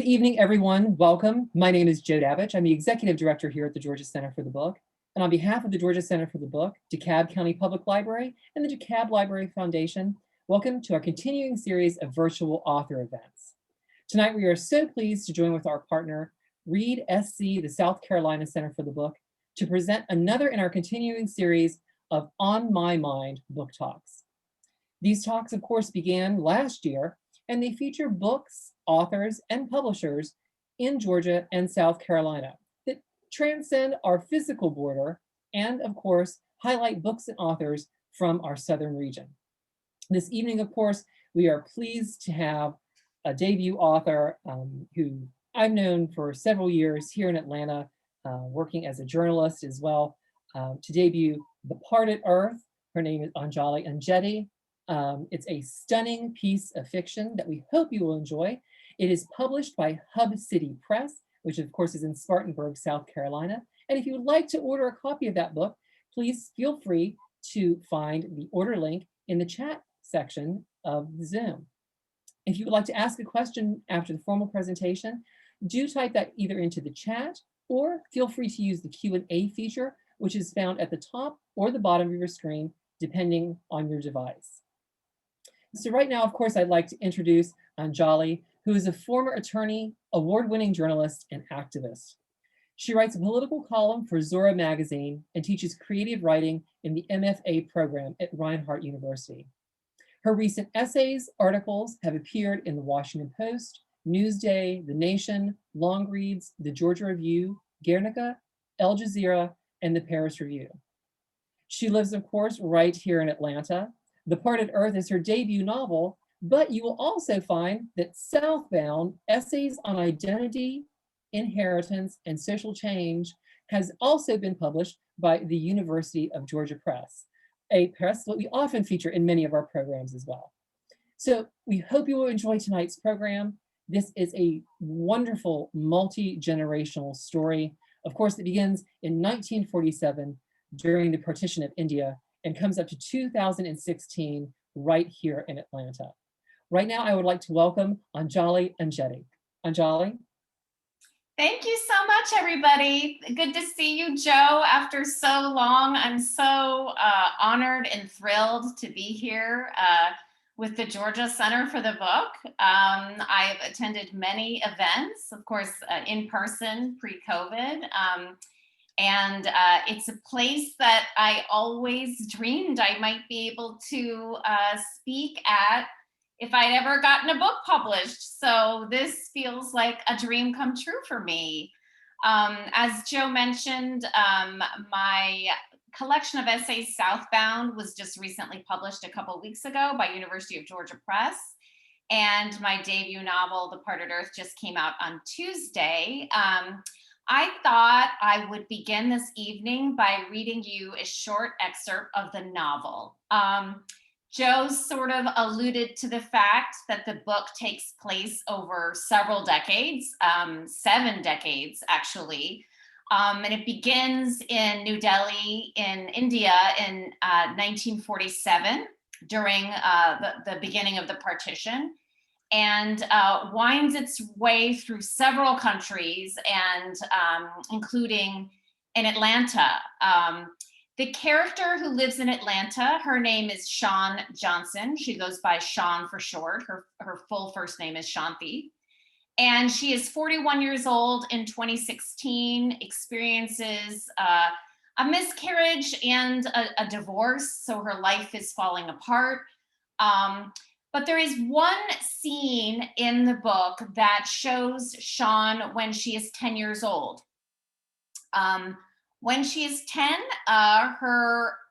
evening, everyone. Welcome. My name is Joe Davidge. I'm the Executive Director here at the Georgia Center for the Book. And on behalf of the Georgia Center for the Book, DeKalb County Public Library, and the DeKalb Library Foundation, welcome to our continuing series of virtual author events. Tonight, we are so pleased to join with our partner, Read SC, the South Carolina Center for the Book, to present another in our continuing series of On My Mind book talks. These talks, of course, began last year, and they feature books, authors, and publishers in Georgia and South Carolina that transcend our physical border and, of course, highlight books and authors from our southern region. This evening, of course, we are pleased to have a debut author who I've known for several years here in Atlanta, working as a journalist as well, to debut The Parted Earth. Her name is Anjali Enjeti. It's a stunning piece of fiction that we hope you will enjoy. It is published by Hub City Press, which of course is in Spartanburg, South Carolina. And if you would like to order a copy of that book, please feel free to find the order link in the chat section of the Zoom. If you would like to ask a question after the formal presentation, do type that either into the chat or feel free to use the Q&A feature, which is found at the top or the bottom of your screen, depending on your device. So right now, of course, I'd like to introduce Anjali, who is a former attorney, award-winning journalist, and activist. She writes a political column for Zora magazine and teaches creative writing in the MFA program at Reinhardt University. Her recent essays, articles have appeared in the Washington Post, Newsday, The Nation, Long Reads, The Georgia Review, Guernica, Al Jazeera, and the Paris Review. She lives, of course, right here in Atlanta. The Parted Earth is her debut novel, but you will also find that Southbound, Essays on Identity, Inheritance, and Social Change has also been published by the University of Georgia Press, a press that we often feature in many of our programs as well. So we hope you will enjoy tonight's program. This is a wonderful multi-generational story, of course, that begins in 1947 during the partition of India and comes up to 2016 right here in Atlanta. Right now, I would like to welcome Anjali Enjeti. Anjali? Thank you so much, everybody. Good to see you, Joe, after so long. I'm so honored and thrilled to be here with the Georgia Center for the Book. I've attended many events, of course, in person pre-COVID. And it's a place that I always dreamed I might be able to speak at if I'd ever gotten a book published. So this feels like a dream come true for me. As Joe mentioned, my collection of essays, Southbound, was just recently published a couple weeks ago by University of Georgia Press. And my debut novel, The Parted Earth, just came out on Tuesday. I thought I would begin this evening by reading you a short excerpt of the novel. Joe sort of alluded to the fact that the book takes place over several decades, 7 decades actually, and it begins in New Delhi in India in 1947 during the beginning of the partition, and winds its way through several countries and including in Atlanta. The character who lives in Atlanta, her name is Shawn Johnson. She goes by Shawn for short. Her full first name is Shanti. And she is 41 years old in 2016, experiences a miscarriage and a divorce. So her life is falling apart. But there is one scene in the book that shows Shawn when she is 10 years old. When she is 10,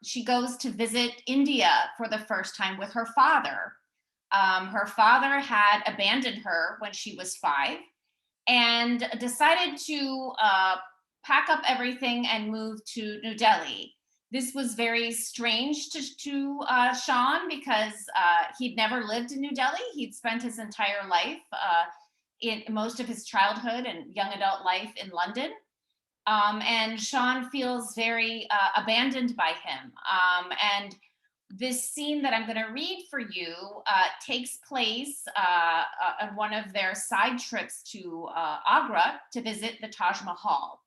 she goes to visit India for the first time with her father. Her father had abandoned her when she was 5 and decided to pack up everything and move to New Delhi. This was very strange to Shawn because he'd never lived in New Delhi. He'd spent his entire life, in most of his childhood and young adult life in London. And Shawn feels very abandoned by him. And This scene that I'm going to read for you takes place on one of their side trips to Agra to visit the Taj Mahal.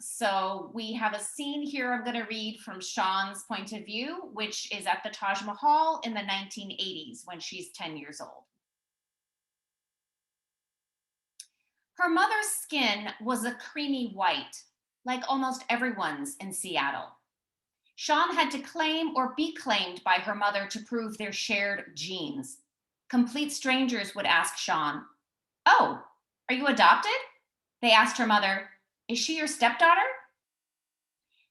So we have a scene here I'm going to read from Sean's point of view, which is at the Taj Mahal in the 1980s when she's 10 years old. Her mother's skin was a creamy white, like almost everyone's in Seattle. Sean had to claim or be claimed by her mother to prove their shared genes. Complete strangers would ask Sean, "Oh, are you adopted?" They asked her mother, "Is she your stepdaughter?"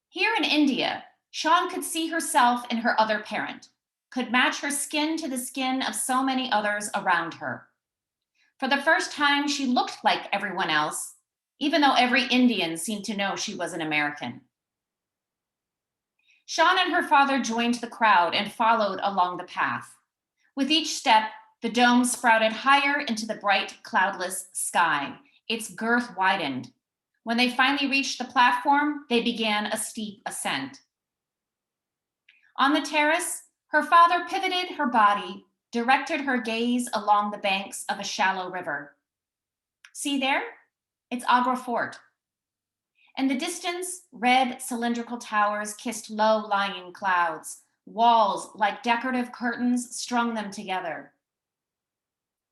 Here in India, Sean could see herself in her other parent, could match her skin to the skin of so many others around her. For the first time, she looked like everyone else, even though every Indian seemed to know she was an American. Sean and her father joined the crowd and followed along the path. With each step, the dome sprouted higher into the bright, cloudless sky. Its girth widened. When they finally reached the platform, they began a steep ascent. On the terrace, her father pivoted her body, directed her gaze along the banks of a shallow river. "See there? It's Agra Fort." In the distance, red cylindrical towers kissed low-lying clouds. Walls, like decorative curtains, strung them together.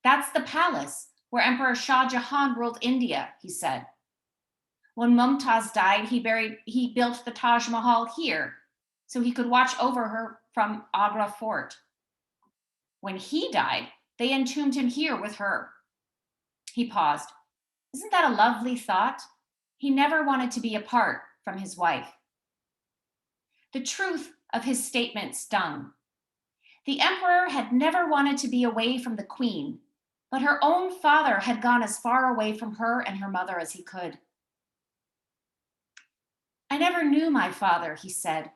"That's the palace where Emperor Shah Jahan ruled India," he said. "When Mumtaz died, he built the Taj Mahal here so he could watch over her from Agra Fort. When he died, they entombed him here with her." He paused. "Isn't that a lovely thought? He never wanted to be apart from his wife." The truth of his statement stung. The emperor had never wanted to be away from the queen, but her own father had gone as far away from her and her mother as he could. "I never knew my father," he said.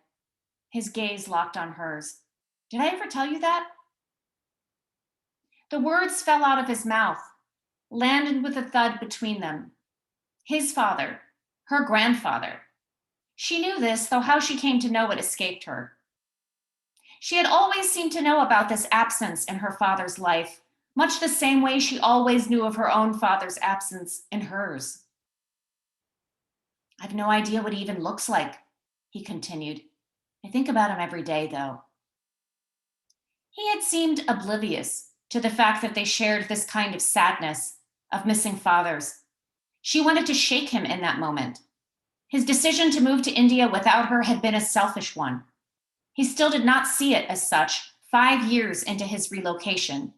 His gaze locked on hers. "Did I ever tell you that?" The words fell out of his mouth, landed with a thud between them. His father, her grandfather. She knew this, though how she came to know it escaped her. She had always seemed to know about this absence in her father's life, much the same way she always knew of her own father's absence in hers. "I've no idea what he even looks like," he continued. "I think about him every day, though." He had seemed oblivious to the fact that they shared this kind of sadness of missing fathers. She wanted to shake him in that moment. His decision to move to India without her had been a selfish one. He still did not see it as such 5 years into his relocation,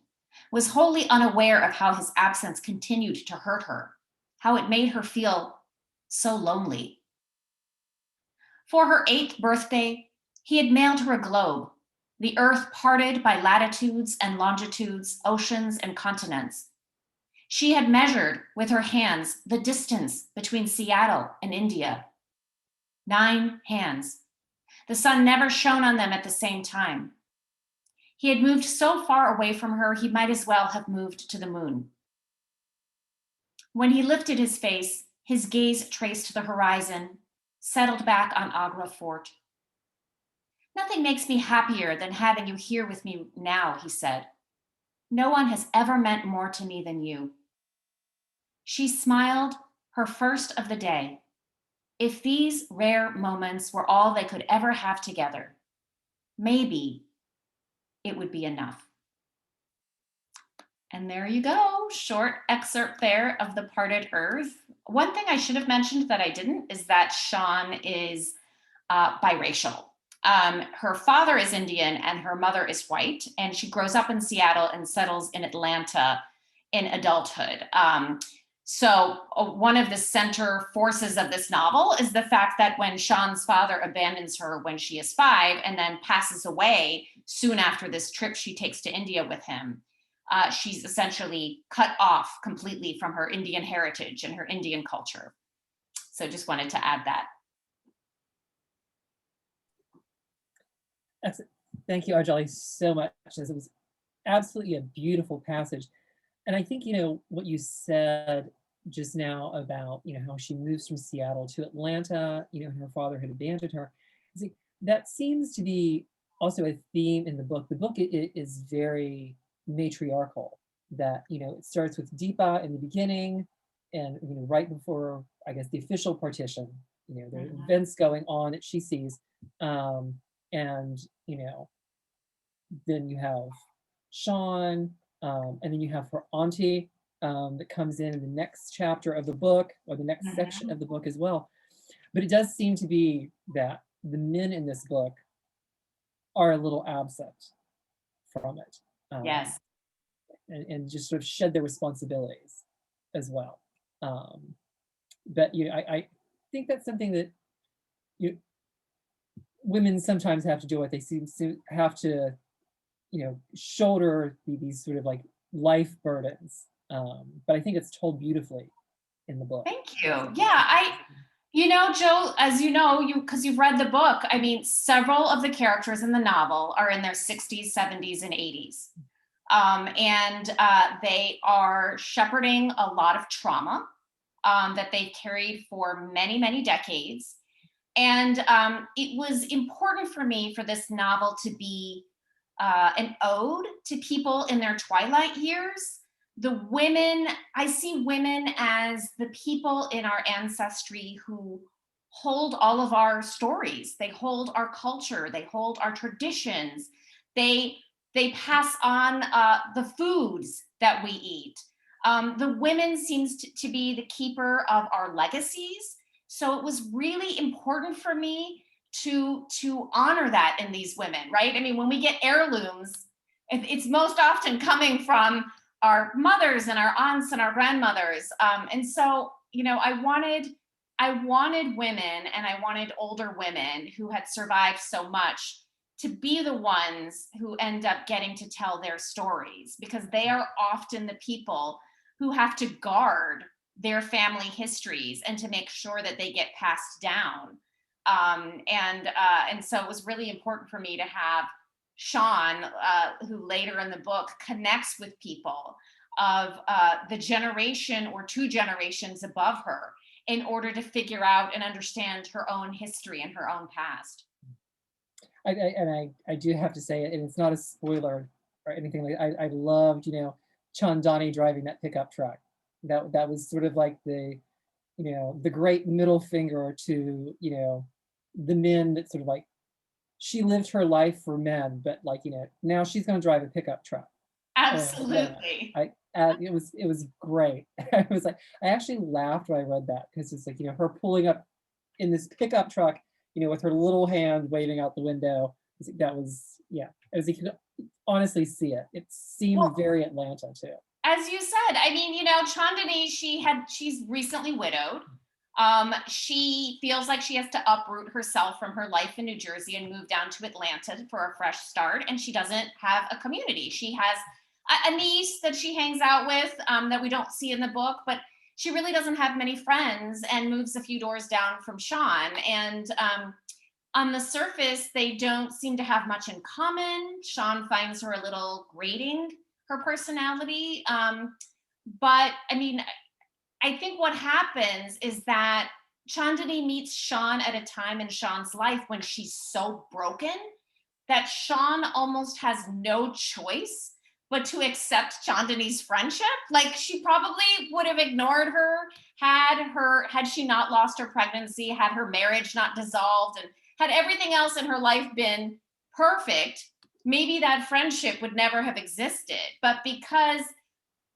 was wholly unaware of how his absence continued to hurt her, how it made her feel so lonely. For her 8th birthday, he had mailed her a globe, the earth parted by latitudes and longitudes, oceans and continents. She had measured with her hands the distance between Seattle and India. 9 hands. The sun never shone on them at the same time. He had moved so far away from her, he might as well have moved to the moon. When he lifted his face, his gaze traced the horizon, settled back on Agra Fort. "Nothing makes me happier than having you here with me now," he said. "No one has ever meant more to me than you." She smiled, her first of the day. If these rare moments were all they could ever have together, maybe it would be enough. And there you go, short excerpt there of The Parted Earth. One thing I should have mentioned that I didn't is that Sean is biracial. Her father is Indian and her mother is white, and she grows up in Seattle and settles in Atlanta in adulthood. So one of the center forces of this novel is the fact that when Sean's father abandons her when she is 5 and then passes away soon after this trip she takes to India with him, she's essentially cut off completely from her Indian heritage and her Indian culture. So just wanted to add that. Thank you, Anjali, so much. It was absolutely a beautiful passage. And I think, what you said just now about, how she moves from Seattle to Atlanta, and her father had abandoned her. See, that seems to be also a theme in the book. The book is very matriarchal, that, it starts with Deepa in the beginning, and, right before, I guess, the official partition, there are events going on that she sees. And, then you have Sean, and then you have her auntie, that comes in the next chapter of the book, or the next section of the book as well. But it does seem to be that the men in this book are a little absent from it, Yes. and just sort of shed their responsibilities as well. But I think that's something that you women sometimes have to do. What they seem to have to, shoulder these sort of like life burdens. But I think it's told beautifully in the book. Thank you. Yeah, Joe, as you know, because you've read the book, I mean, several of the characters in the novel are in their 60s, 70s, and 80s. And they are shepherding a lot of trauma that they've carried for many, many decades. And it was important for me for this novel to be an ode to people in their twilight years. The women, I see women as the people in our ancestry who hold all of our stories. They hold our culture. They hold our traditions. They pass on the foods that we eat. The women seems to be the keeper of our legacies. So it was really important for me to honor that in these women, right? I mean, when we get heirlooms, it's most often coming from our mothers and our aunts and our grandmothers. And so, I wanted women, and I wanted older women who had survived so much to be the ones who end up getting to tell their stories, because they are often the people who have to guard their family histories and to make sure that they get passed down. And so it was really important for me to have Sean, who later in the book connects with people of the generation or two generations above her, in order to figure out and understand her own history and her own past. I do have to say it, and it's not a spoiler or anything like. I loved, Chandani driving that pickup truck. That was sort of like the great middle finger to the men, that sort of like, she lived her life for men, but like, now she's going to drive a pickup truck. Absolutely. It was great. I was like, I actually laughed when I read that, because it's like, her pulling up in this pickup truck, with her little hand waving out the window. That was, yeah, as you can honestly see it. It seemed very Atlanta too. As you said, I mean, Chandani, she's recently widowed. She feels like she has to uproot herself from her life in New Jersey and move down to Atlanta for a fresh start. And she doesn't have a community. She has a niece that she hangs out with, that we don't see in the book, but she really doesn't have many friends, and moves a few doors down from Sean. And on the surface, they don't seem to have much in common. Sean finds her a little grating, her personality. But I mean, I think what happens is that Chandani meets Sean at a time in Sean's life when she's so broken that Sean almost has no choice but to accept Chandani's friendship. Like, she probably would have ignored her had she not lost her pregnancy, had her marriage not dissolved, and had everything else in her life been perfect. Maybe that friendship would never have existed. But because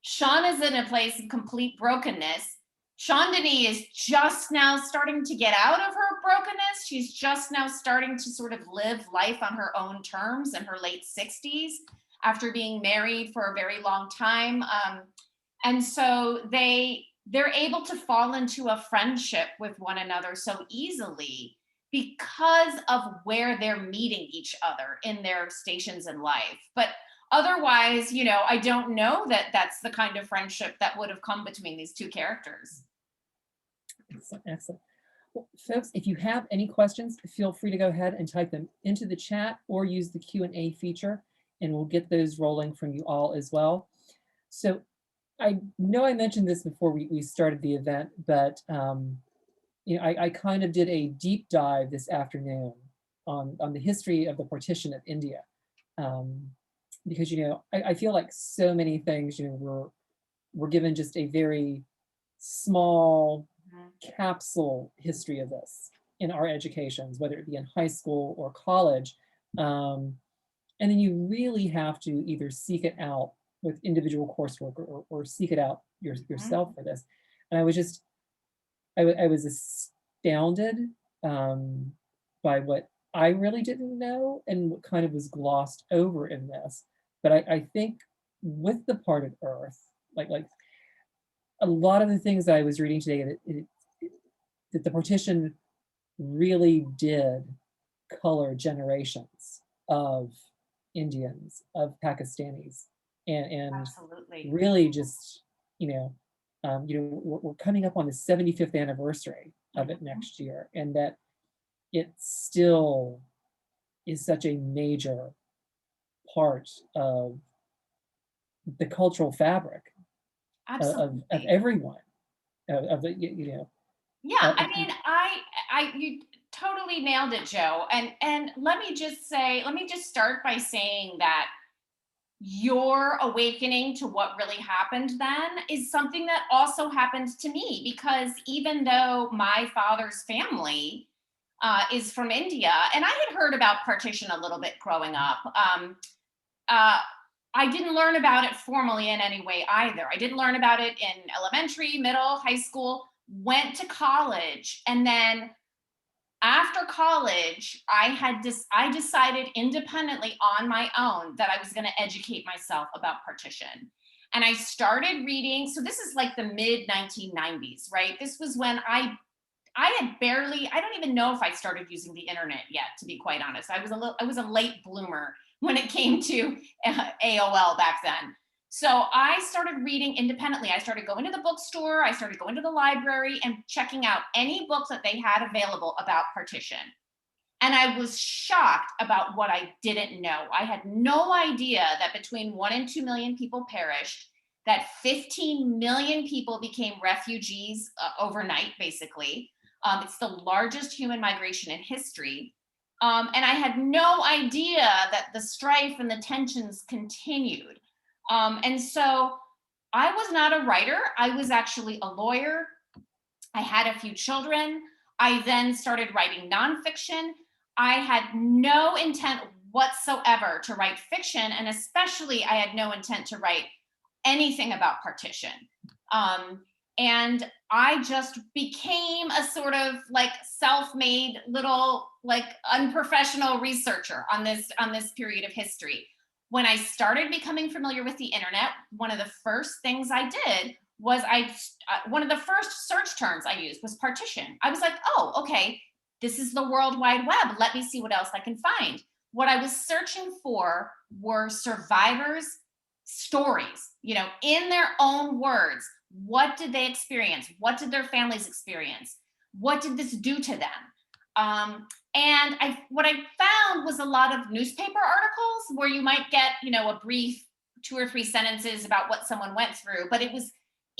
Sean is in a place of complete brokenness, Chandani is just now starting to get out of her brokenness. She's just now starting to sort of live life on her own terms in her late 60s, after being married for a very long time. And so they're able to fall into a friendship with one another so easily, because of where they're meeting each other in their stations in life. But otherwise, I don't know that that's the kind of friendship that would have come between these two characters. Excellent. Well, folks, if you have any questions, feel free to go ahead and type them into the chat, or use the Q&A feature, and we'll get those rolling from you all as well. So I know I mentioned this before we started the event, but I kind of did a deep dive this afternoon on the history of the partition of India. Because, I feel like so many things, we're given just a very small capsule history of this in our educations, whether it be in high school or college. And then you really have to either seek it out with individual coursework or seek it out yourself for this. And I was just, I was astounded by what I really didn't know and what kind of was glossed over in this. But I think with the part of Earth, like a lot of the things that I was reading today, that the partition really did color generations of Indians, of Pakistanis, and Absolutely. really just, we're coming up on the 75th anniversary of it next year, and that it still is such a major part of the cultural fabric of Absolutely. everyone, of the, Yeah, I mean, you totally nailed it, Joe. And let me just start by saying that your awakening to what really happened then is something that also happened to me, because even though my father's family is from India, and I had heard about partition a little bit growing up. Uh, I didn't learn about it formally in any way either. I didn't learn about it in elementary, middle, high school, went to college, and then after college, I decided independently on my own that I was going to educate myself about partition. And I started reading. So this is like the mid 1990s, right? This was when I had barely, I don't even know if I started using the internet yet, to be quite honest. I was a late bloomer when it came to AOL back then. So I started reading independently. I started going to the bookstore, I started going to the library and checking out any books that they had available about partition. And I was shocked about what I didn't know. I had no idea that between 1 and 2 million people perished, that 15 million people became refugees overnight, basically. It's the largest human migration in history. And I had no idea that the strife and the tensions continued. And so I was not a writer. I was actually a lawyer. I had a few children. I then started writing nonfiction. I had no intent whatsoever to write fiction, and especially I had no intent to write anything about partition. And I just became a sort of like self-made little like unprofessional researcher on this period of history. When I started becoming familiar with the internet, one of the first things I did was one of the first search terms I used was partition. I was like, oh, okay, this is the World Wide Web. Let me see what else I can find. What I was searching for were survivors' stories, in their own words. What did they experience? What did their families experience? What did this do to them? And what I found was a lot of newspaper articles where you might get, a brief 2 or 3 sentences about what someone went through, but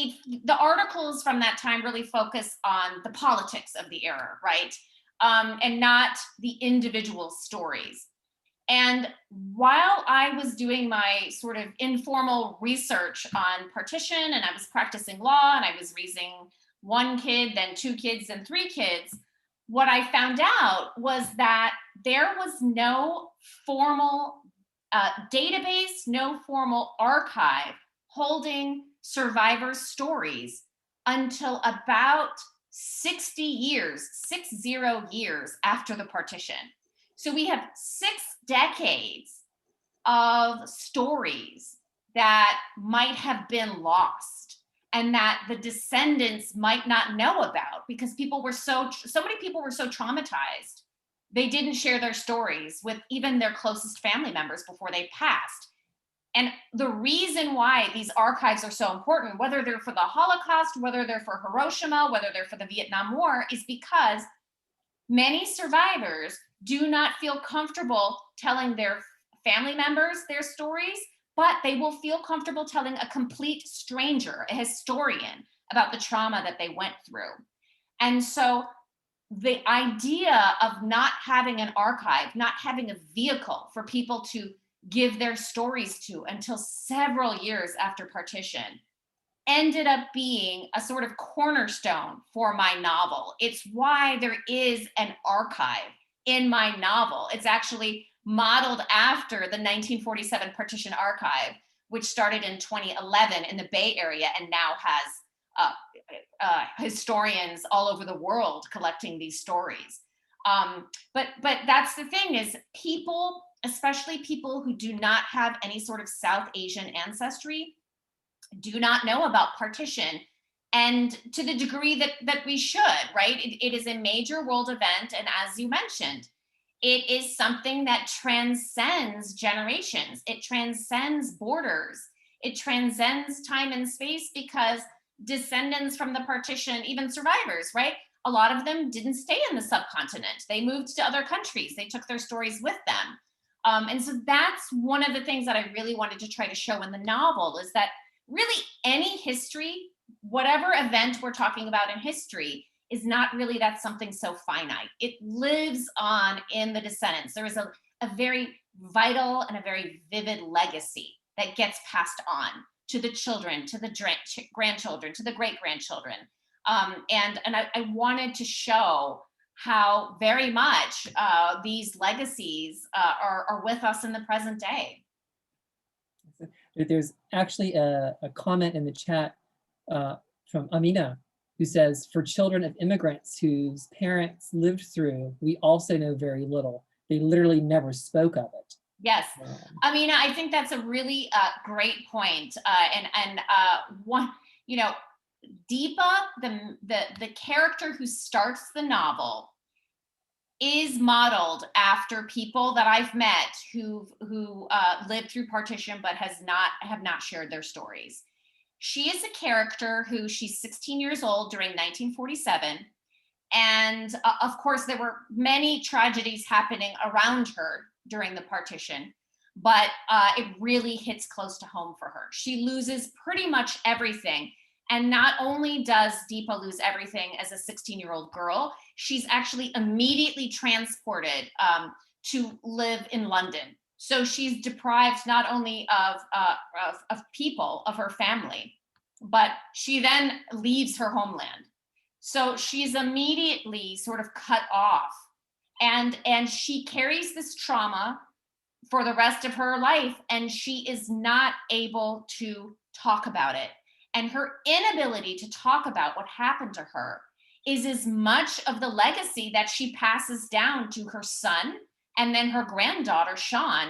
the articles from that time really focus on the politics of the era, right? And not the individual stories. And while I was doing my sort of informal research on partition, and I was practicing law, and I was raising 1 kid, then 2 kids, and 3 kids, what I found out was that there was no formal database, no formal archive holding survivors' stories until about 60 years after the partition. So we have 6 decades of stories that might have been lost and that the descendants might not know about, because so many people were so traumatized, they didn't share their stories with even their closest family members before they passed. And the reason why these archives are so important, whether they're for the Holocaust, whether they're for Hiroshima, whether they're for the Vietnam War, is because many survivors do not feel comfortable telling their family members their stories, but they will feel comfortable telling a complete stranger, a historian, about the trauma that they went through. And so the idea of not having an archive, not having a vehicle for people to give their stories to until several years after partition ended up being a sort of cornerstone for my novel. It's why there is an archive in my novel. It's actually modeled after the 1947 Partition Archive, which started in 2011 in the Bay Area and now has historians all over the world collecting these stories. But that's the thing, is people, especially people who do not have any sort of South Asian ancestry, do not know about partition, and to the degree that we should, right? It is a major world event, and as you mentioned, it is something that transcends generations. It transcends borders. It transcends time and space, because descendants from the partition, even survivors, right? A lot of them didn't stay in the subcontinent. They moved to other countries. They took their stories with them. And so that's one of the things that I really wanted to try to show in the novel, is that really any history, whatever event we're talking about in history, is not really that something so finite. It lives on in the descendants. There is a very vital and a very vivid legacy that gets passed on to the children, to the grandchildren, to the great-grandchildren. And I wanted to show how very much these legacies are with us in the present day. There's actually a comment in the chat from Amina, who says, for children of immigrants whose parents lived through, we also know very little. They literally never spoke of it. Yes, Amina, I think that's a really great point. And one, you know, Deepa, the character who starts the novel, is modeled after people that I've met who lived through partition but have not shared their stories. She is a character who, she's 16 years old during 1947. And of course, there were many tragedies happening around her during the partition, but it really hits close to home for her. She loses pretty much everything. And not only does Deepa lose everything as a 16-year-old girl, she's actually immediately transported to live in London. So she's deprived not only of people, of her family, but she then leaves her homeland. So she's immediately sort of cut off, and she carries this trauma for the rest of her life, and she is not able to talk about it. And her inability to talk about what happened to her is as much of the legacy that she passes down to her son and then her granddaughter, Sean,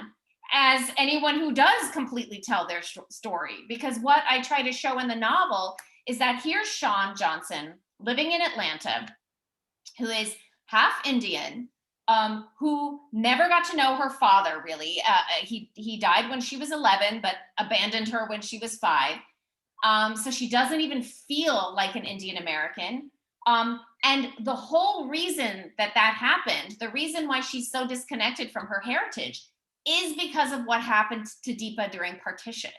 as anyone who does completely tell their story. Because what I try to show in the novel is that here's Sean Johnson living in Atlanta, who is half Indian, who never got to know her father, really. He died when she was 11, but abandoned her when she was 5. So she doesn't even feel like an Indian American. And the whole reason that happened, the reason why she's so disconnected from her heritage, is because of what happened to Deepa during partition.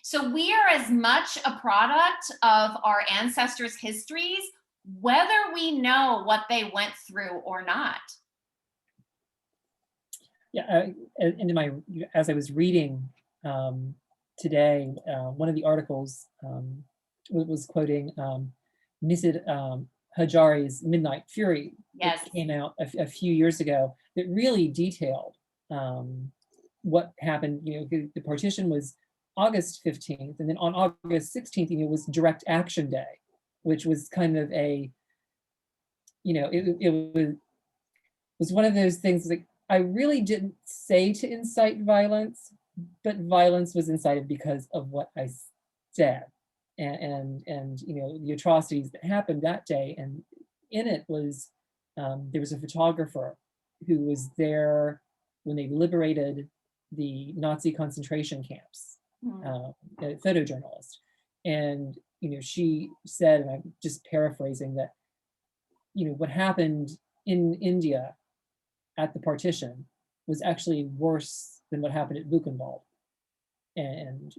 So we are as much a product of our ancestors' histories, whether we know what they went through or not. Yeah, as I was reading today, one of the articles was quoting Nisid Hajari's Midnight Fury. Yes. That came out a few years ago, that really detailed what happened. The partition was August 15th, and then on August 16th, it was Direct Action Day, which was kind of a, it was one of those things, like, I really didn't say to incite violence, but violence was incited because of what I said, and the atrocities that happened that day. And in it was, there was a photographer who was there when they liberated the Nazi concentration camps, a photojournalist. And she said, and I'm just paraphrasing, that what happened in India at the partition was actually worse than what happened at Buchenwald. And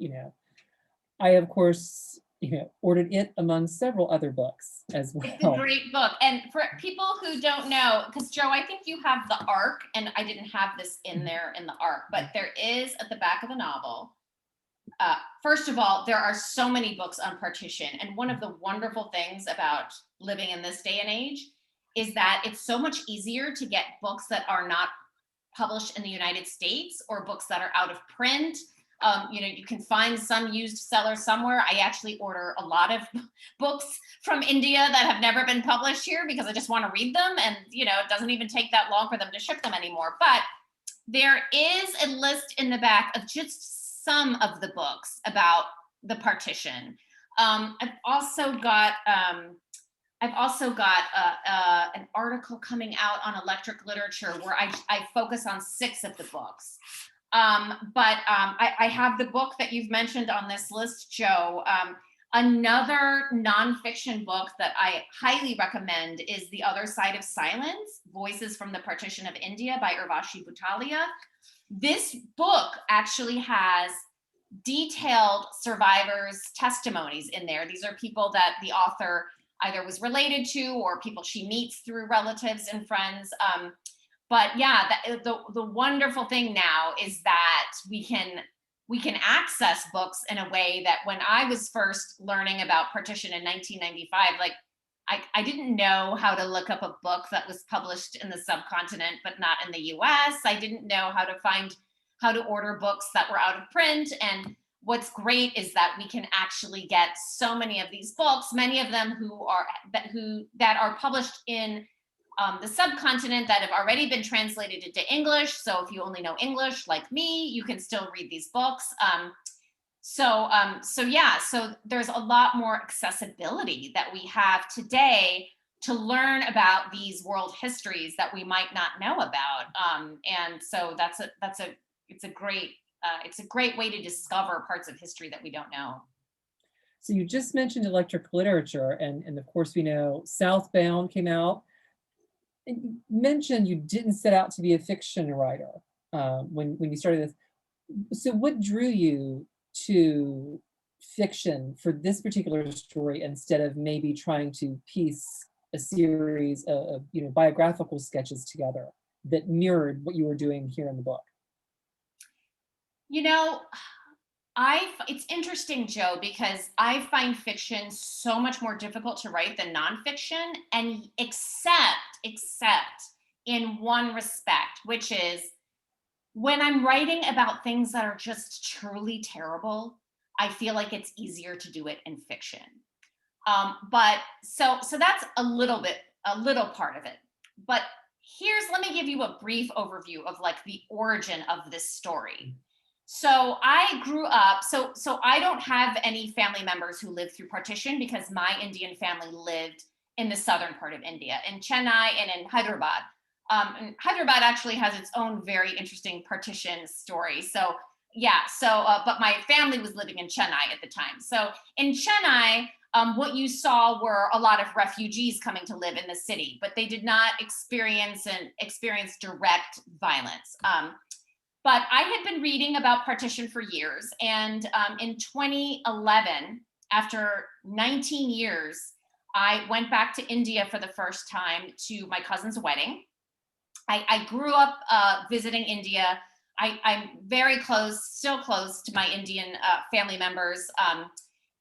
I, of course, ordered it among several other books as It's a well. great book. And for people who don't know, because Joe, I think you have the arc, and I didn't have this in there in the arc, but there is at the back of the novel. First of all, there are so many books on partition. And one of the wonderful things about living in this day and age is that it's so much easier to get books that are not published in the United States or books that are out of print. You can find some used seller somewhere. I actually order a lot of books from India that have never been published here because I just want to read them. And, it doesn't even take that long for them to ship them anymore. But there is a list in the back of just some of the books about the partition. I've also got an article coming out on electric literature where I focus on 6 of the books. I have the book that you've mentioned on this list, Joe. Another nonfiction book that I highly recommend is The Other Side of Silence, Voices from the Partition of India by Urvashi Butalia. This book actually has detailed survivors' testimonies in there. These are people that the author either was related to or people she meets through relatives and friends. But yeah, the wonderful thing now is that we can access books in a way that when I was first learning about partition in 1995, like I didn't know how to look up a book that was published in the subcontinent but not in the US. I didn't know how to order books that were out of print. And what's great is that we can actually get so many of these books, many of them that are published in the subcontinent that have already been translated into English. So if you only know English like me, you can still read these books. So there's a lot more accessibility that we have today to learn about these world histories that we might not know about. And so it's a great way to discover parts of history that we don't know. So you just mentioned electric literature, and of course we know Southbound came out. And you mentioned you didn't set out to be a fiction writer when you started this. So what drew you to fiction for this particular story instead of maybe trying to piece a series of biographical sketches together that mirrored what you were doing here in the book? It's interesting, Joe, because I find fiction so much more difficult to write than nonfiction, and except in one respect, which is when I'm writing about things that are just truly terrible, I feel like it's easier to do it in fiction. But so that's a little part of it. But let me give you a brief overview of like the origin of this story. So I grew up, so I don't have any family members who lived through partition because my Indian family lived in the southern part of India, in Chennai and in Hyderabad. And Hyderabad actually has its own very interesting partition story. But my family was living in Chennai at the time. So in Chennai, what you saw were a lot of refugees coming to live in the city, but they did not experience direct violence. But I had been reading about partition for years. And in 2011, after 19 years, I went back to India for the first time to my cousin's wedding. I grew up visiting India. I'm still close to my Indian family members.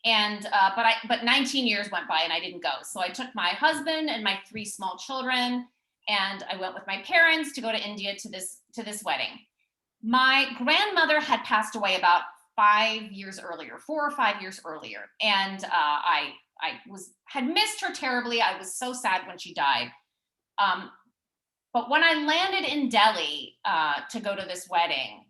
But 19 years went by and I didn't go. So I took my husband and my 3 small children, and I went with my parents to go to India to this wedding. My grandmother had passed away about 4 or 5 years earlier. And I had missed her terribly. I was so sad when she died. But when I landed in Delhi to go to this wedding,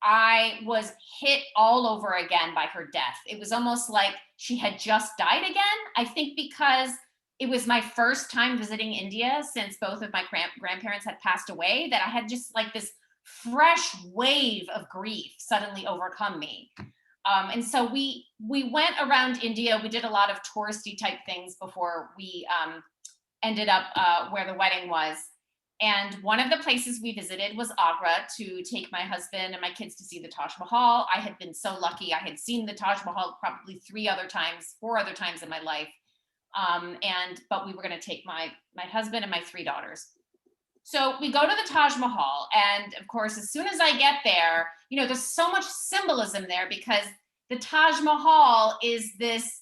I was hit all over again by her death. It was almost like she had just died again. I think because it was my first time visiting India since both of my grandparents had passed away, that I had just like this fresh wave of grief suddenly overcome me. And so we went around India. We did a lot of touristy type things before we ended up where the wedding was. And one of the places we visited was Agra to take my husband and my kids to see the Taj Mahal. I had been so lucky. I had seen the Taj Mahal probably 4 other times in my life. But we were going to take my husband and my 3 daughters. So we go to the Taj Mahal, and of course, as soon as I get there, there's so much symbolism there, because the Taj Mahal is this.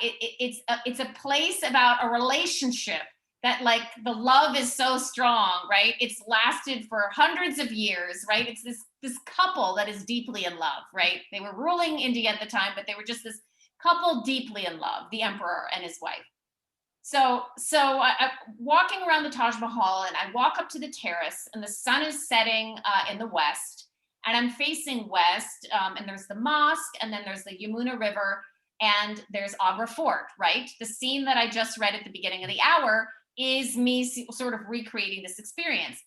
It's a place about a relationship that, like, the love is so strong, right? It's lasted for hundreds of years, right? It's this couple that is deeply in love, right? They were ruling India at the time, but they were just this couple deeply in love, the emperor and his wife. So I walking around the Taj Mahal, and I walk up to the terrace, and the sun is setting in the west, and I'm facing west, and there's the mosque, and then there's the Yamuna River, and there's Agra Fort, right? The scene that I just read at the beginning of the hour is me sort of recreating this experience.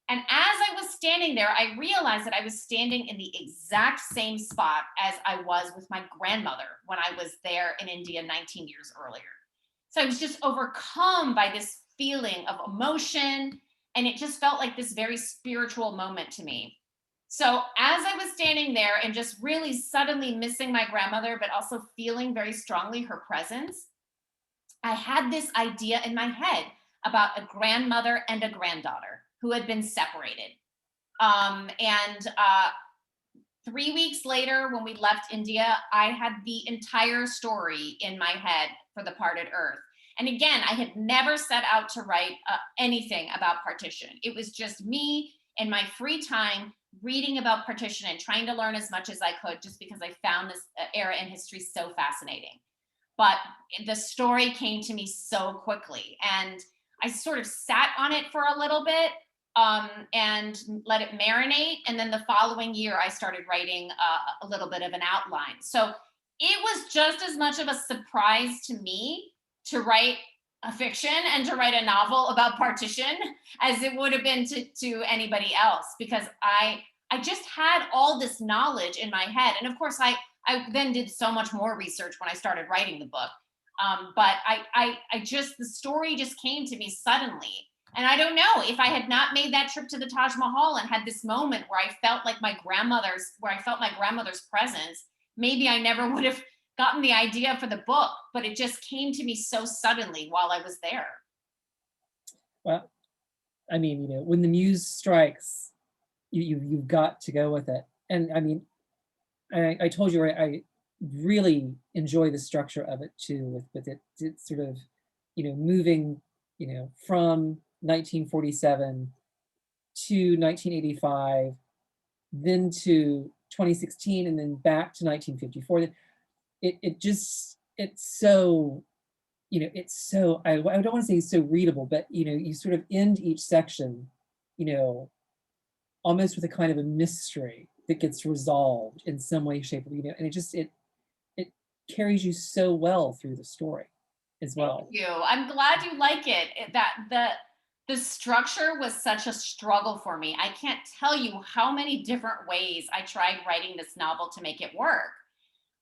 And as I was standing there, I realized that I was standing in the exact same spot as I was with my grandmother when I was there in India 19 years earlier. So I was just overcome by this feeling of emotion, and it just felt like this very spiritual moment to me. So as I was standing there and just really suddenly missing my grandmother, but also feeling very strongly her presence, I had this idea in my head about a grandmother and a granddaughter who had been separated. And 3 weeks later, when we left India, I had the entire story in my head for The Parted Earth. And again, I had never set out to write anything about partition. It was just me in my free time reading about partition and trying to learn as much as I could, just because I found this era in history so fascinating. But the story came to me so quickly, and I sort of sat on it for a little bit, and let it marinate. And then the following year, I started writing a little bit of an outline. So it was just as much of a surprise to me to write a fiction and to write a novel about partition as it would have been to anybody else, because I just had all this knowledge in my head. And of course, I then did so much more research when I started writing the book. But the story just came to me suddenly. And I don't know, if I had not made that trip to the Taj Mahal and had this moment where I felt my grandmother's presence, maybe I never would have gotten the idea for the book, but it just came to me so suddenly while I was there. Well, I mean, when the muse strikes, you've got to go with it. And I mean, I told you, right, I really enjoy the structure of it too, with it sort of, moving, from 1947 to 1985, then to 2016, and then back to 1954. It's so, I don't want to say so readable, but you sort of end each section, almost with a kind of a mystery that gets resolved in some way, shape, and it carries you so well through the story as well. Thank you. I'm glad you like it. The structure was such a struggle for me. I can't tell you how many different ways I tried writing this novel to make it work.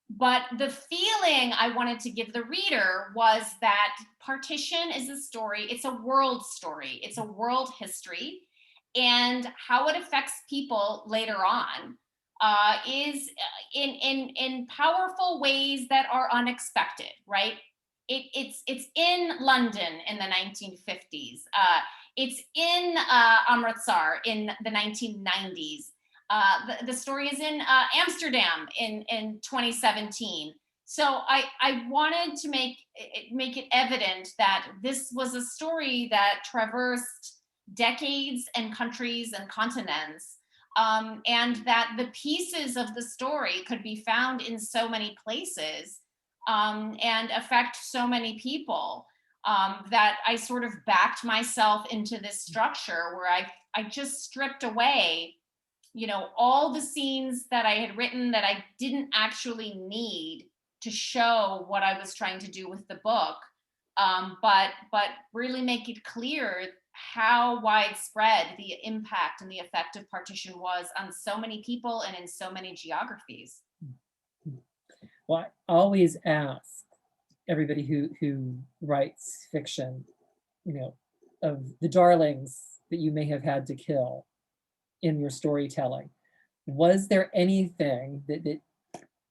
But the feeling I wanted to give the reader was that partition is a story. It's a world story. It's a world history, and how it affects people later on is in powerful ways that are unexpected. Right? It's in London in the 1950s. It's in Amritsar in the 1990s. The story is in Amsterdam in 2017. So I wanted to make it evident that this was a story that traversed decades and countries and continents, and that the pieces of the story could be found in so many places, and affect so many people, that I sort of backed myself into this structure where I just stripped away all the scenes that I had written that I didn't actually need to show what I was trying to do with the book, but really make it clear how widespread the impact and the effect of partition was on so many people and in so many geographies. Well, I always ask everybody who writes fiction, of the darlings that you may have had to kill in your storytelling. Was there anything that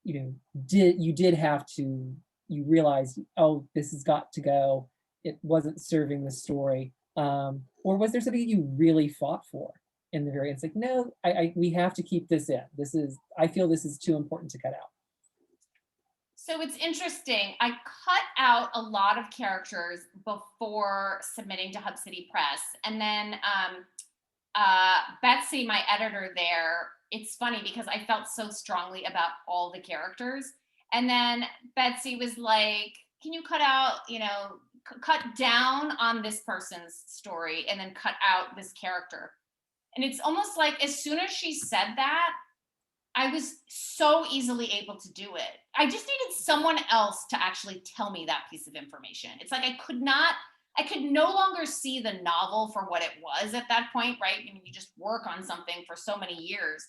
you did have to, you realized, oh, this has got to go, it wasn't serving the story, or was there something that you really fought for in the very end? It's like, no, we have to keep this in. I feel this is too important to cut out. So it's interesting. I cut out a lot of characters before submitting to Hub City Press. And then Betsy, my editor there, it's funny because I felt so strongly about all the characters. And then Betsy was like, can you cut out, cut down on this person's story and then cut out this character? And it's almost like as soon as she said that, I was so easily able to do it. I just needed someone else to actually tell me that piece of information. It's like I could no longer see the novel for what it was at that point, right? I mean, you just work on something for so many years.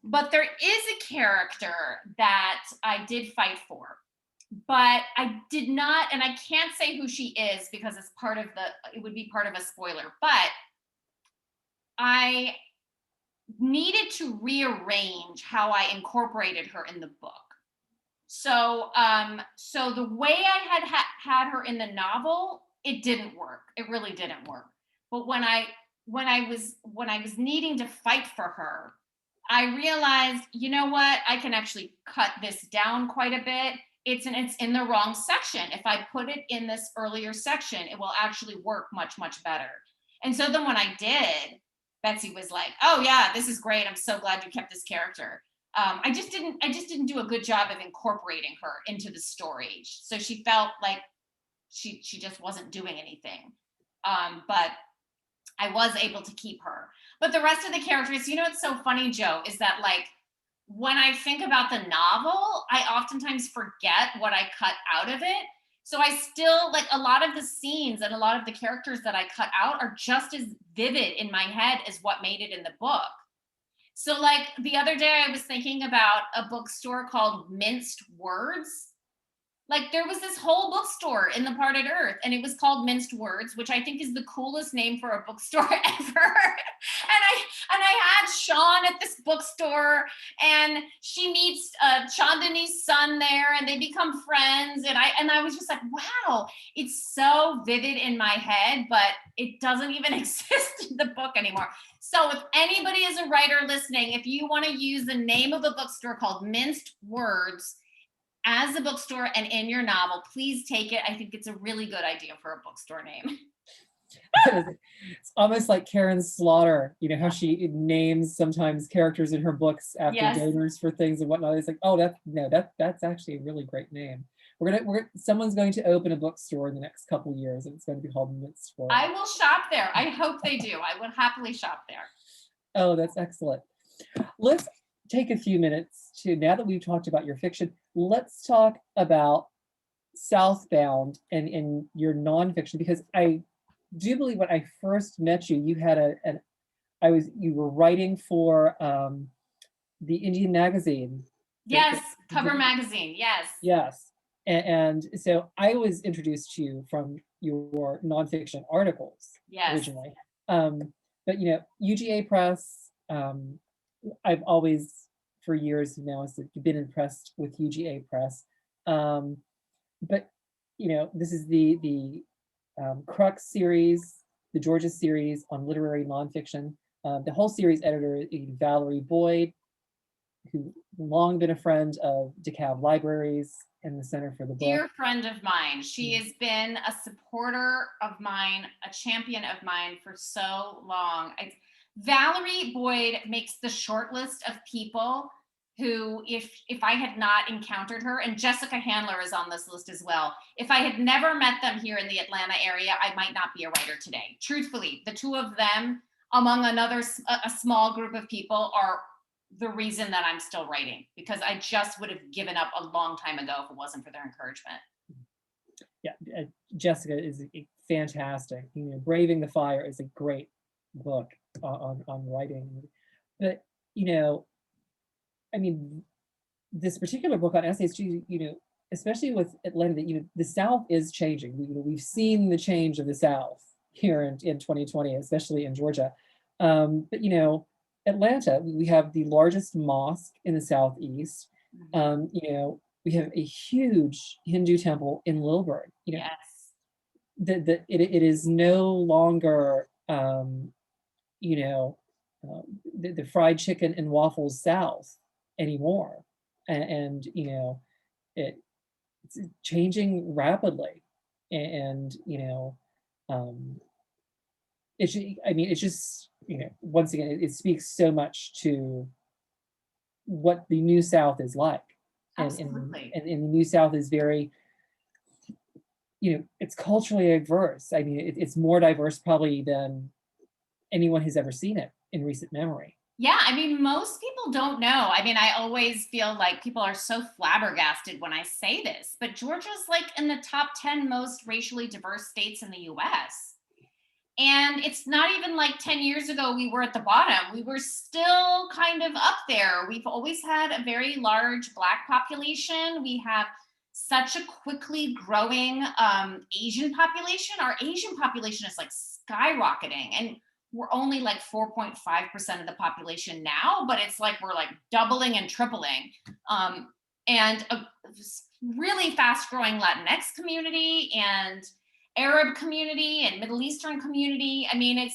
But there is a character that I did fight for, but I did not, and I can't say who she is because it would be part of a spoiler, but I needed to rearrange how I incorporated her in the book. So the way I had her in the novel, it didn't work. It really didn't work. But when I was needing to fight for her, I realized, you know what? I can actually cut this down quite a bit. It's in the wrong section. If I put it in this earlier section, it will actually work much, much better. And so then when I did, Betsy was like, oh yeah, this is great. I'm so glad you kept this character. I just didn't do a good job of incorporating her into the story. So she felt like she just wasn't doing anything. But I was able to keep her. But the rest of the characters, what's so funny, Joe, is that like, when I think about the novel, I oftentimes forget what I cut out of it. So I still, like, a lot of the scenes and a lot of the characters that I cut out are just as vivid in my head as what made it in the book. So like the other day I was thinking about a bookstore called Minced Words. Like there was this whole bookstore in the Parted Earth and it was called Minced Words, which I think is the coolest name for a bookstore ever. And I had Sean at this bookstore and she meets Chandani's son there and they become friends. And I was just like, wow, it's so vivid in my head, but it doesn't even exist in the book anymore. So if anybody is a writer listening, if you want to use the name of a bookstore called Minced Words as a bookstore and in your novel, please take it. I think it's a really good idea for a bookstore name. It's almost like Karen Slaughter, how she names sometimes characters in her books after donors for things and whatnot. It's like, oh, that's actually a really great name. Someone's going to open a bookstore in the next couple years and it's going to be called Minced Words. I will shop there. I hope they do. I will happily shop there. Oh, that's excellent. Let's take a few minutes now that we've talked about your fiction, let's talk about Southbound and your nonfiction, because I do believe when I first met you, you had you were writing for the Indian magazine. Yes, Cover Magazine, yes. Yes, and so I was introduced to you from your nonfiction articles originally. But UGA Press, I've always, for years now, been impressed with UGA Press. But this is the Crux series, the Georgia series on literary nonfiction. The whole series editor is Valerie Boyd, who long been a friend of DeKalb Libraries and the Center for the Book. Dear friend of mine. She has been a supporter of mine, a champion of mine for so long. Valerie Boyd makes the short list of people who, if I had not encountered her, and Jessica Handler is on this list as well, if I had never met them here in the Atlanta area, I might not be a writer today. Truthfully, the two of them, among a small group of people, are the reason that I'm still writing, because I just would have given up a long time ago if it wasn't for their encouragement. Yeah, Jessica is fantastic. Braving the Fire is a great book on writing. But, I mean, this particular book on essays, especially with Atlanta, the South is changing. We've seen the change of the South here in 2020, especially in Georgia. But you know, Atlanta, we have the largest mosque in the Southeast. You know, we have a huge Hindu temple in Lilburn. You know, Yes. it is no longer, you know, the fried chicken and waffles South anymore. And you know, it's changing rapidly. And you know, it's, I mean, it's just, you know, once again, it speaks so much to what the New South is like. Absolutely. And the New South is very, you know, it's culturally diverse. I mean, it's more diverse probably than anyone has ever seen it in recent memory. Yeah, I mean, most people don't know. I mean, I always feel like people are so flabbergasted when I say this, but Georgia's like in the top 10 most racially diverse states in the US. And it's not even like 10 years ago we were at the bottom. We were still kind of up there. We've always had a very large Black population. We have such a quickly growing Asian population. Our Asian population is like skyrocketing. And we're only like 4.5% of the population now, but it's like we're like doubling and tripling. And a really fast growing Latinx community and Arab community and Middle Eastern community. I mean,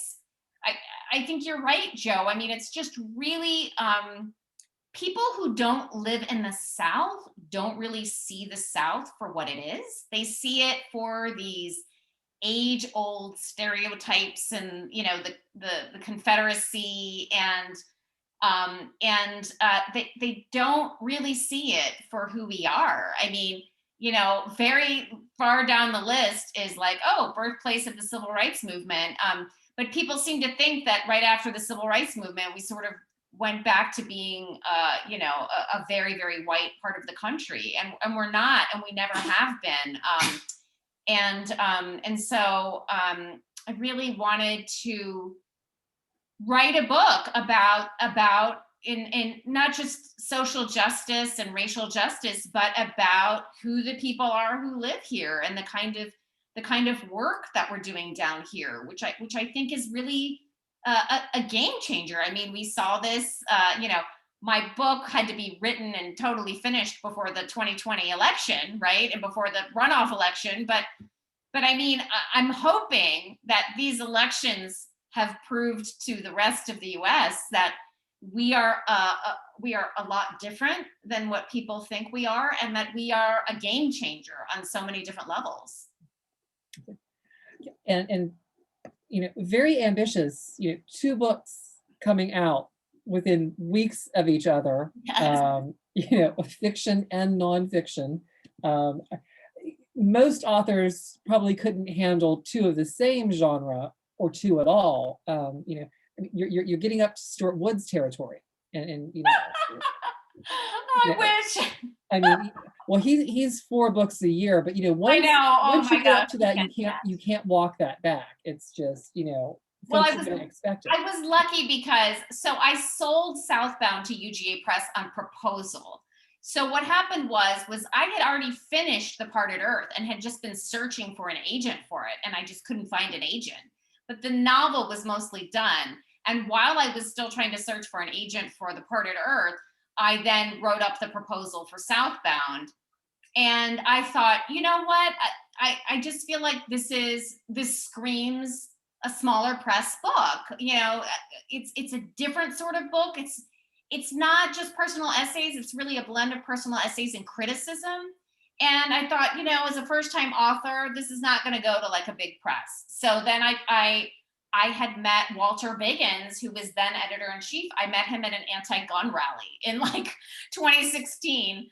I think you're right, Joe. I mean, it's just really, people who don't live in the South don't really see the South for what it is. They see it for these age-old stereotypes and, you know, the Confederacy and they don't really see it for who we are. I mean, you know, very far down the list is like, oh, birthplace of the civil rights movement. But people seem to think that right after the civil rights movement, we sort of went back to being, you know, a very, very white part of the country, and we're not, and we never have been. And so I really wanted to write a book about in not just social justice and racial justice, but about who the people are who live here and the kind of work that we're doing down here, which I think is really a game changer. I mean, we saw this. You know, my book had to be written and totally finished before the 2020 election, right, and before the runoff election. But I mean, I'm hoping that these elections have proved to the rest of the U.S. that we are a lot different than what people think we are, and that we are a game changer on so many different levels. And you know, very ambitious. You know, 2 books coming out within weeks of each other. Yes. You know, fiction and nonfiction. Most authors probably couldn't handle 2 of the same genre or 2 at all. You know, you're getting up to Stuart Wood's territory, and you know, I wish. I mean, well, he's 4 books a year, but you know, I know. Oh once my you get up gosh, to you that, can't do that. you can't walk that back. It's just, you know, Well, folks are going to expect it. I was lucky because I sold Southbound to UGA Press on proposal. So what happened was I had already finished The Parted Earth and had just been searching for an agent for it, and I just couldn't find an agent. But the novel was mostly done. And while I was still trying to search for an agent for The Parted Earth, I then wrote up the proposal for Southbound. And I thought, you know what? I just feel like this screams a smaller press book. You know, it's a different sort of book. It's not just personal essays. It's really a blend of personal essays and criticism. And I thought, you know, as a first-time author, this is not going to go to like a big press. So then I had met Walter Biggins, who was then editor-in-chief. I met him at an anti-gun rally in like 2016.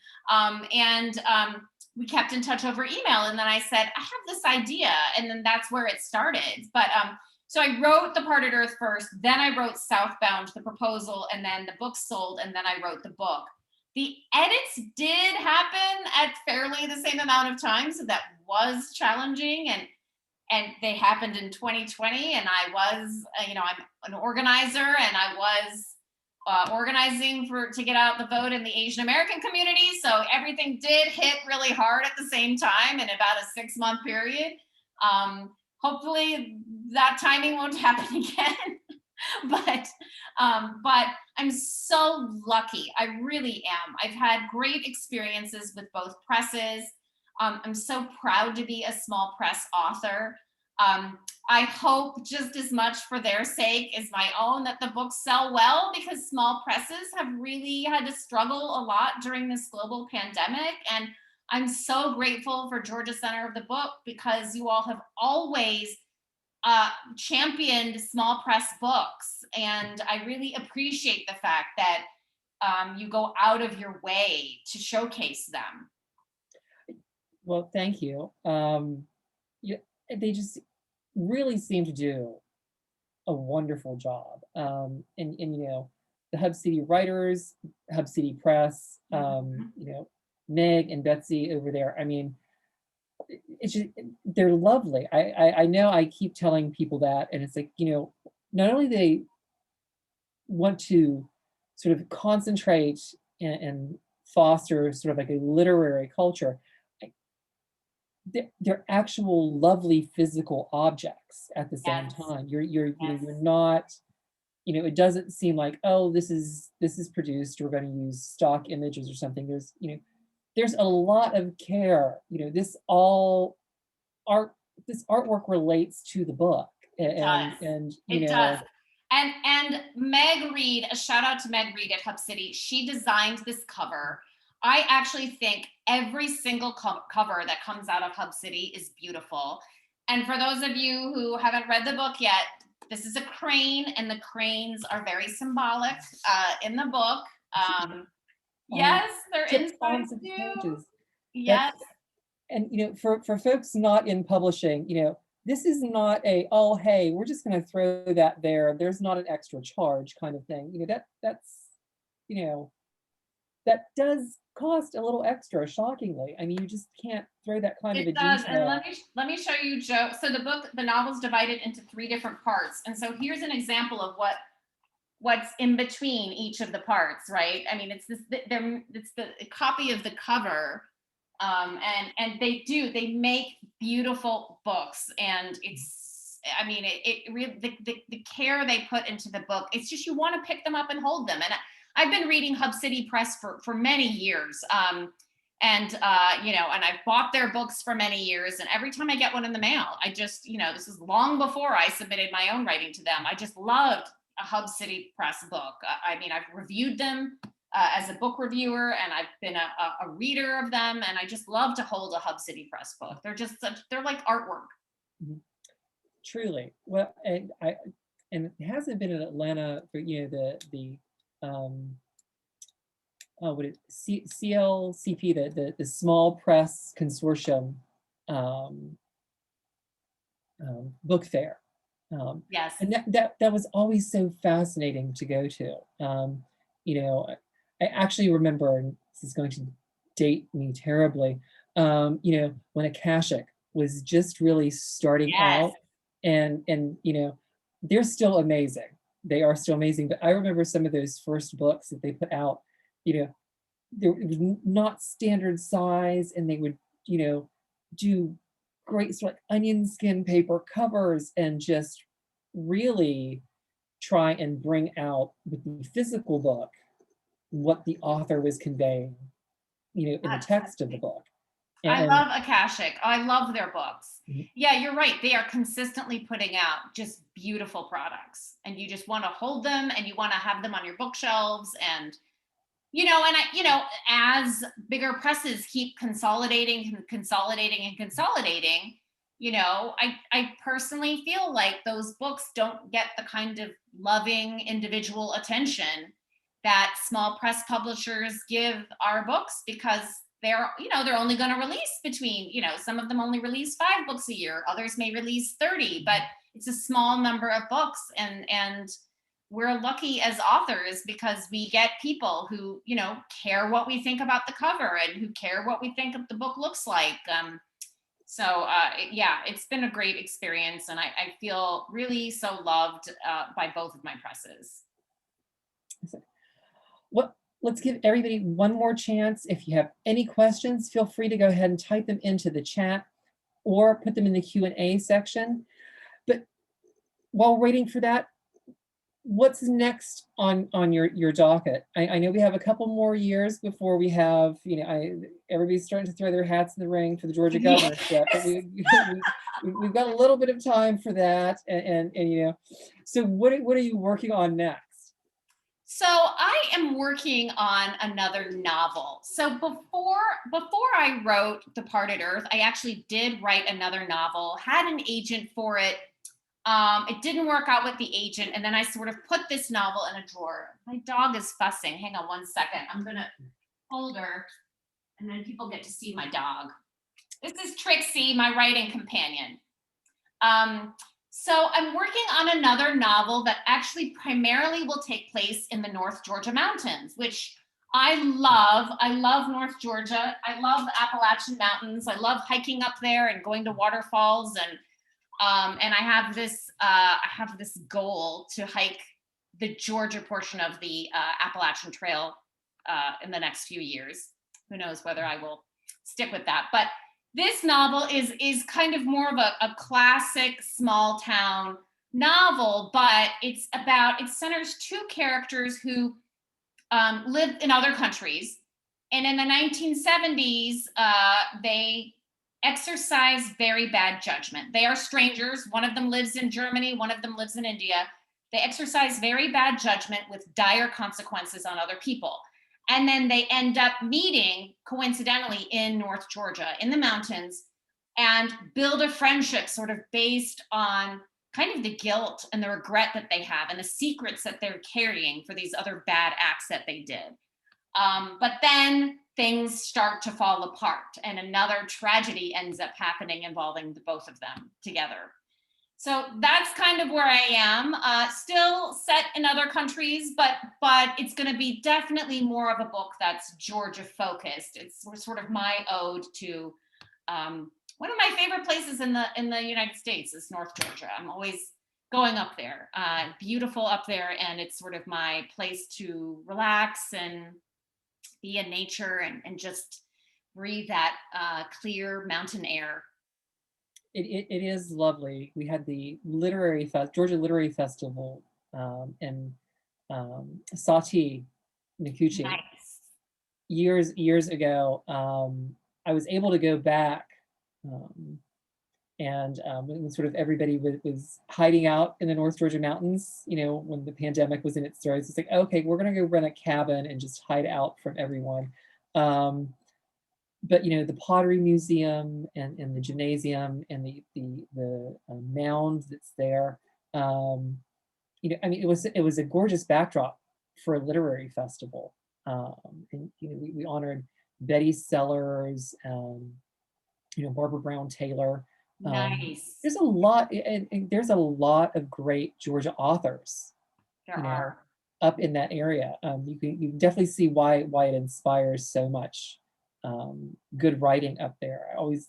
We kept in touch over email. And then I said, I have this idea. And then that's where it started. But so I wrote The Parted Earth first, then I wrote Southbound, the proposal, and then the book sold, and then I wrote the book. The edits did happen at fairly the same amount of time, so that was challenging, and they happened in 2020, and I was, you know, I'm an organizer, and I was organizing to get out the vote in the Asian American community, so everything did hit really hard at the same time in about a 6-month period. Hopefully that timing won't happen again. but but I'm so lucky. I really am. I've had great experiences with both presses. I'm so proud to be a small press author. I hope just as much for their sake as my own that the books sell well, because small presses have really had to struggle a lot during this global pandemic. And I'm so grateful for Georgia Center of the Book, because you all have always championed small press books. And I really appreciate the fact that you go out of your way to showcase them. Well, thank you. Yeah, they just really seem to do a wonderful job. And you know, the Hub City writers, Hub City Press, you know, Meg and Betsy over there. I mean, it's just, they're lovely. I know I keep telling people that, and it's like, you know, not only they want to sort of concentrate and foster sort of like a literary culture, they're actual lovely physical objects at the same Yes. time. You're you know, Yes. you're not, you know, it doesn't seem like, oh, this is produced, we're going to use stock images or something. There's, you know, there's a lot of care. You know, this artwork relates to the book, It does. and you It does. know, And Meg Reed, a shout out to Meg Reed at Hub City. She designed this cover. I actually think every single cover that comes out of Hub City is beautiful. And for those of you who haven't read the book yet, this is a crane, and the cranes are very symbolic in the book. Yes, they're tips inside of too. pages. Yes. And you know, for folks not in publishing, you know, this is not a, oh hey, we're just going to throw that there, there's not an extra charge kind of thing. You know, that's, you know, that does cost a little extra, shockingly. I mean, you just can't throw that kind of a It does. And detail. let me show you, Joe. So the novel's divided into 3 different parts. And so here's an example of what's in between each of the parts, right? I mean, it's the copy of the cover. And they make beautiful books, and it's, I mean, it really, the care they put into the book, it's just, you want to pick them up and hold them. And I've been reading Hub City Press for many years. You know, and I've bought their books for many years, and every time I get one in the mail, I just, you know, this is long before I submitted my own writing to them. I just loved a Hub City Press book. I mean, I've reviewed them as a book reviewer, and I've been a reader of them, and I just love to hold a Hub City Press book. They're just they're like artwork. Truly. Well, and it hasn't been in Atlanta for, you know, the what is CLCP, the Small Press Consortium book fair. Yes. And that was always so fascinating to go to. You know, I actually remember, and this is going to date me terribly, you know, when Akashic was just really starting out, and you know, they're still amazing. They are still amazing. But I remember some of those first books that they put out, you know, it was not standard size, and they would, you know, do great sort of like onion skin paper covers, and just really try and bring out with the physical book what the author was conveying, you know, in the text of the book. I love Akashic. I love their books. Mhm. Yeah, you're right. They are consistently putting out just beautiful products, and you just want to hold them, and you want to have them on your bookshelves. And you know, you know, as bigger presses keep consolidating and consolidating and consolidating, you know, I personally feel like those books don't get the kind of loving individual attention that small press publishers give our books, because they're, you know, they're only going to release between, you know, some of them only release 5 books a year, others may release 30, but it's a small number of books. And we're lucky as authors, because we get people who, you know, care what we think about the cover, and who care what we think of the book looks like. Yeah, it's been a great experience, and I feel really so loved by both of my presses. Well, let's give everybody one more chance. If you have any questions, feel free to go ahead and type them into the chat or put them in the Q&A section. But while waiting for that, what's next on your docket? I know we have a couple more years before we have, everybody's starting to throw their hats in the ring for the Georgia governorship, but we've got a little bit of time for that, and so what are you working on next? So I am working on another novel. So before I wrote Departed Earth, I actually did write another novel, had an agent for it. It didn't work out with the agent, and then I sort of put this novel in a drawer. My dog is fussing. Hang on one second. I'm gonna hold her, and then people get to see my dog. This is Trixie, my writing companion. So I'm working on another novel that actually primarily will take place in the North Georgia mountains, which I love. I love North Georgia. I love the Appalachian Mountains. I love hiking up there and going to waterfalls, and I have this goal to hike the Georgia portion of the Appalachian Trail in the next few years. Who knows whether I will stick with that, but this novel is kind of more of a classic small town novel, but it centers two characters who live in other countries. And in the 1970s, they exercise very bad judgment. They are strangers. One of them lives in Germany, one of them lives in India. They exercise very bad judgment with dire consequences on other people. And then they end up meeting coincidentally in North Georgia, in the mountains, and build a friendship sort of based on kind of the guilt and the regret that they have and the secrets that they're carrying for these other bad acts that they did. But then things start to fall apart and another tragedy ends up happening involving the both of them together. So that's kind of where I am, still set in other countries, but it's going to be definitely more of a book that's Georgia focused. It's sort of my ode to one of my favorite places in the United States is North Georgia. I'm always going up there, beautiful up there, and it's sort of my place to relax and be in nature and just breathe that clear mountain air. It is lovely. We had the Georgia Literary Festival in Sati, Nakuchi, Nice. years ago. I was able to go back, and when sort of everybody was hiding out in the North Georgia mountains, when the pandemic was in its throes. It's like, okay, we're gonna go rent a cabin and just hide out from everyone. But the Pottery Museum and the gymnasium and the mound that's there, it was a gorgeous backdrop for a literary festival. And we honored Betty Sellers, Barbara Brown Taylor. Nice. There's a lot, and there's a lot of great Georgia authors. There are up in that area. You can definitely see why it inspires so much good writing up there. I always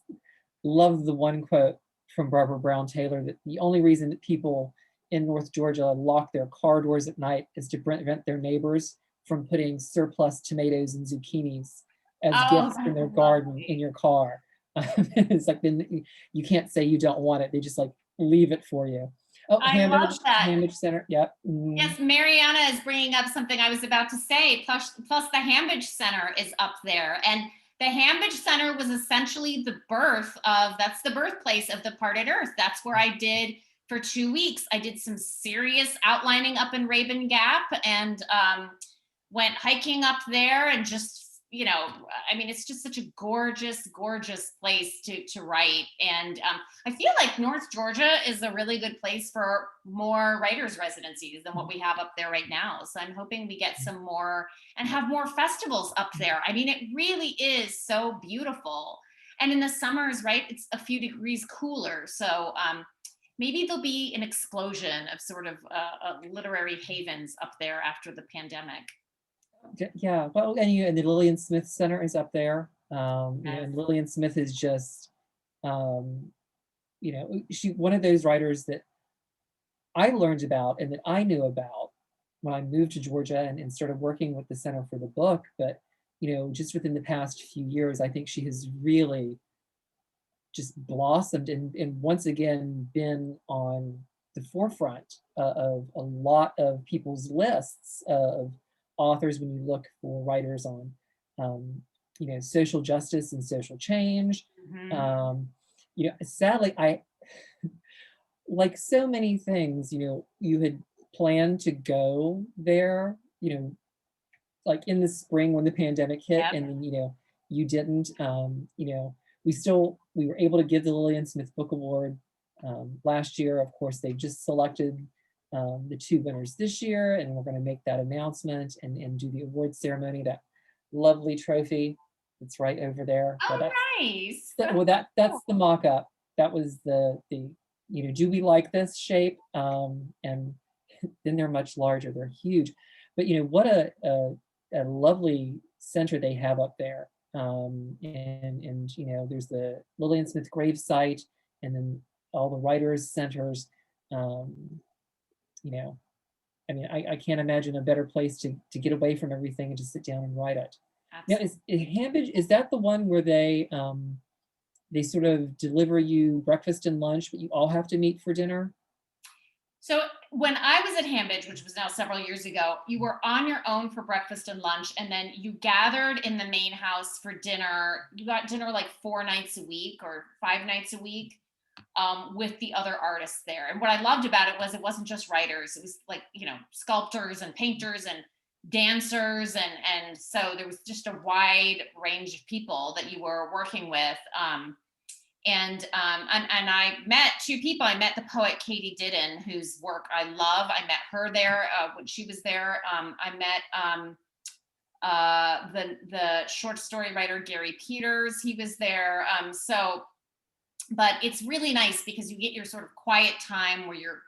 love the one quote from Barbara Brown Taylor that the only reason that people in North Georgia lock their car doors at night is to prevent their neighbors from putting surplus tomatoes and zucchinis as gifts from their garden in your car. It's like, then you can't say you don't want it. They just like leave it for you. Oh, I love that. Hambidge Center. Yep. Yes, Mariana is bringing up something I was about to say. Plus the Hambidge Center is up there. And the Hambidge Center was essentially the birthplace of Departed Earth. That's where I did for 2 weeks. I did some serious outlining up in Rabun Gap and went hiking up there and just, it's just such a gorgeous, gorgeous place to write. And I feel like North Georgia is a really good place for more writers' residencies than what we have up there right now. So I'm hoping we get some more and have more festivals up there. It really is so beautiful. And in the summers, right, it's a few degrees cooler. So maybe there'll be an explosion of sort of literary havens up there after the pandemic. Yeah, well, and the Lillian Smith Center is up there. And Lillian Smith is just, she one of those writers that I learned about and that I knew about when I moved to Georgia and started working with the Center for the Book. But just within the past few years, I think she has really just blossomed and once again been on the forefront of a lot of people's lists of authors when you look for writers on, you know, social justice and social change. Mhm. You know, sadly, I, like so many things, you know, you had planned to go there, you know, like in the spring when the pandemic hit, Yep. and then, you know, you didn't. You know, we were able to give the Lillian Smith Book Award last year. Of course, they just selected the two winners this year, and we're going to make that announcement and do the award ceremony. That lovely trophy that's right over there. Well, Oh, nice. that, well, that's the mock-up. That was the you know, do we like this shape? And then they're much larger. They're huge. But you know, what a lovely center they have up there. And you know, there's the Lillian Smith grave site, and then all the writers centers. Um, you know, I mean, I can't imagine a better place to get away from everything and just sit down and write it. Now, Absolutely. is Hambridge, is that the one where they sort of deliver you breakfast and lunch, but you all have to meet for dinner? So when I was at Hambridge, which was now several years ago, you were on your own for breakfast and lunch, and then you gathered in the main house for dinner. You got dinner like 4 nights a week or 5 nights a week, with the other artists there. And what I loved about it was it wasn't just writers; it was like, you know, sculptors and painters and dancers, and so there was just a wide range of people that you were working with. And I met two people. I met the poet Katie Didden, whose work I love. I met her there when she was there. I met the short story writer Gary Peters. He was there. But it's really nice because you get your sort of quiet time where you're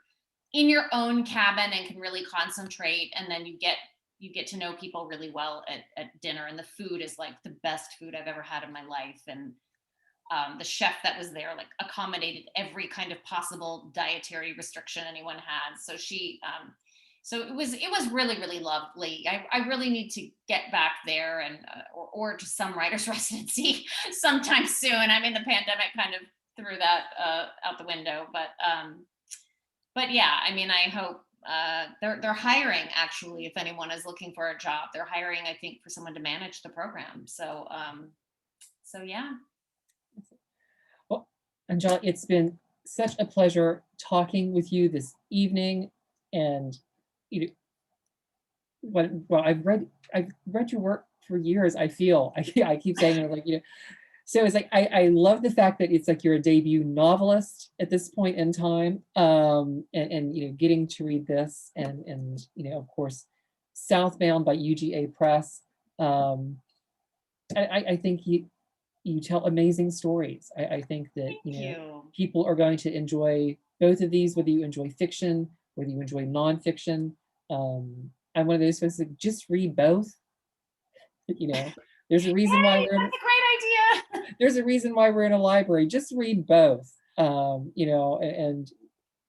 in your own cabin and can really concentrate, and then you get to know people really well at dinner. And the food is like the best food I've ever had in my life. And the chef that was there like accommodated every kind of possible dietary restriction anyone had. So it was really really lovely. I really need to get back there, and or to some writers residency sometime soon. I mean, the pandemic kind of threw that out the window, but yeah, I mean, I hope they're hiring actually. If anyone is looking for a job, they're hiring, I think, for someone to manage the program. So yeah. Well, Anjali, it's been such a pleasure talking with you this evening. And you know, well, I've read your work for years. I feel I keep saying it, like, you know. So it's like I love the fact that it's like you're a debut novelist at this point in time, and you know, getting to read this, and you know, of course, Southbound by UGA Press. Um, I think you tell amazing stories. I think that, Thank you know, you. people are going to enjoy both of these, whether you enjoy fiction, whether you enjoy nonfiction. I'm one of those folks that just read both. You know, there's a reason why Yay, we're in, that's a great idea. there's a reason why we're in a library. Just read both. You know, and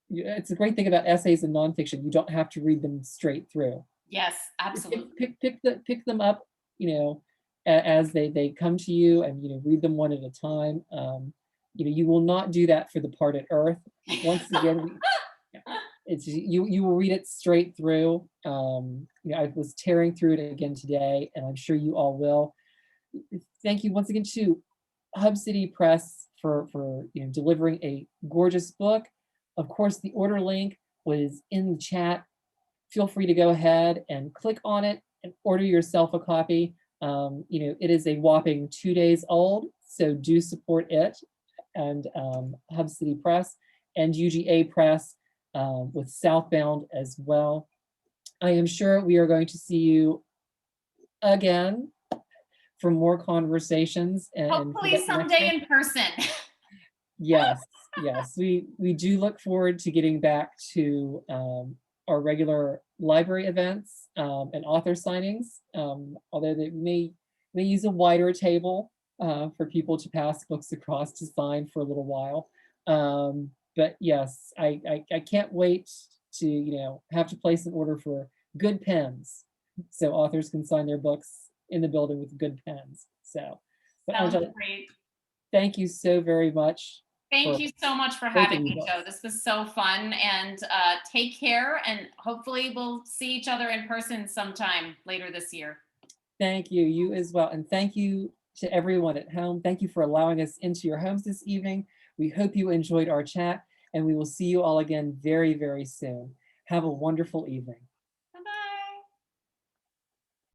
it's a great thing about essays and nonfiction. You don't have to read them straight through. Yes, absolutely. Pick them up, you know, as they come to you, and you know, read them one at a time. You know, you will not do that for The Parted Earth. Once again, it's you will read it straight through. You know, I was tearing through it again today, and I'm sure you all will. Thank you once again to Hub City Press for you know, delivering a gorgeous book. Of course, the order link was in the chat. Feel free to go ahead and click on it and order yourself a copy. You know, it is a whopping 2 days old, so do support it. And Hub City Press and UGA Press with Southbound as well. I am sure we are going to see you again for more conversations and for Hopefully that next someday one. in person. Yes, yes, we do look forward to getting back to our regular library events and author signings, although they may use a wider table for people to pass books across to sign for a little while. But yes, I can't wait to, you know, have to place an order for good pens so authors can sign their books in the building with good pens. So, but Sounds Anjali, great. thank you so very much Thank for you so much for both of having you me, both. Joe. This was so fun, and take care, and hopefully we'll see each other in person sometime later this year. Thank you, you as well. And thank you to everyone at home. Thank you for allowing us into your homes this evening. We hope you enjoyed our chat, and we will see you all again very, very soon. Have a wonderful evening.